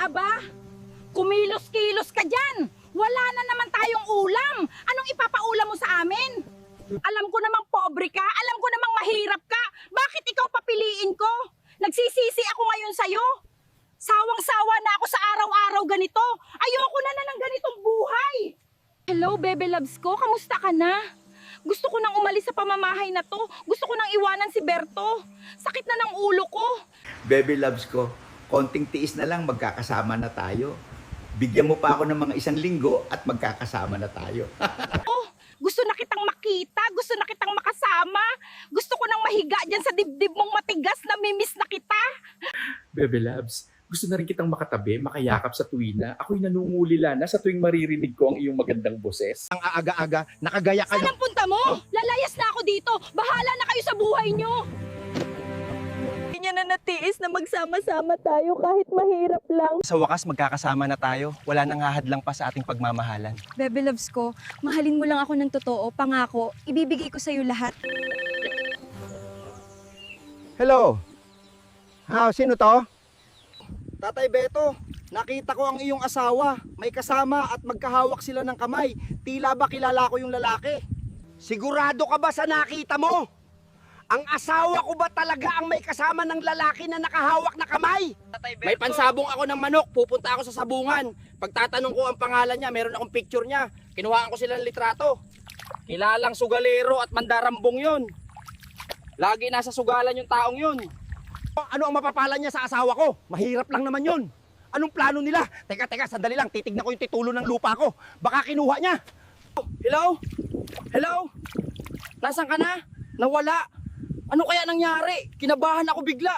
na ba? Kumilos-kilos ka dyan. Wala na naman tayong ulam. Anong ipapaulam mo sa amin? Alam ko namang pobre ka. Alam ko namang mahirap ka. Bakit ikaw papiliin ko? Nagsisisi ako ngayon sa'yo. Sawang-sawa na ako sa araw-araw ganito. Ayoko na ng ganitong buhay. Hello, Bebe Loves ko. Kamusta ka na? Gusto ko nang umalis sa pamamahay na to. Gusto ko nang iwanan si Berto. Sakit na ng ulo ko. Baby loves ko, konting tiis na lang magkakasama na tayo. Bigyan mo pa ako ng mga 1 linggo at magkakasama na tayo. Gusto na kitang makita. Gusto na kitang makasama. Gusto ko nang mahiga dyan sa dibdib mong matigas na mimiss na kita. Bebe Labs, gusto na rin kitang makatabi, makayakap sa tuwina. Ako'y nanungulila na sa tuwing maririnig ko ang iyong magandang boses. Ang aaga-aga, nakagaya ka Saan ang punta mo? Lalayas na ako dito. Bahala na kayo sa buhay nyo. Hindi niya na natiis na magsama-sama tayo kahit mahirap lang. Sa wakas, magkakasama na tayo. Wala nang hahadlang pa sa ating pagmamahalan. Bebe Loves ko, mahalin mo lang ako ng totoo, pangako, ibibigay ko sa'yo lahat. Hello? Sino to? Tatay Beto, nakita ko ang iyong asawa. May kasama at magkahawak sila ng kamay. Tila ba kilala ko yung lalaki? Sigurado ka ba sa nakita mo? Ang asawa ko ba talaga ang may kasama ng lalaki na nakahawak na kamay? May pansabong ako ng manok, pupunta ako sa sabungan. Pagtatanong ko ang pangalan niya, meron akong picture niya. Kinuhaan ko sila ng litrato. Kilalang sugalero at mandarambong yun. Lagi nasa sugalan yung taong yun. Ano ang mapapala niya sa asawa ko? Mahirap lang naman yun. Anong plano nila? Teka, sandali lang. Titignan ko yung titulo ng lupa ko. Baka kinuha niya. Hello? Hello? Nasaan ka na? Nawala. Ano kaya nangyari? Kinabahan ako bigla.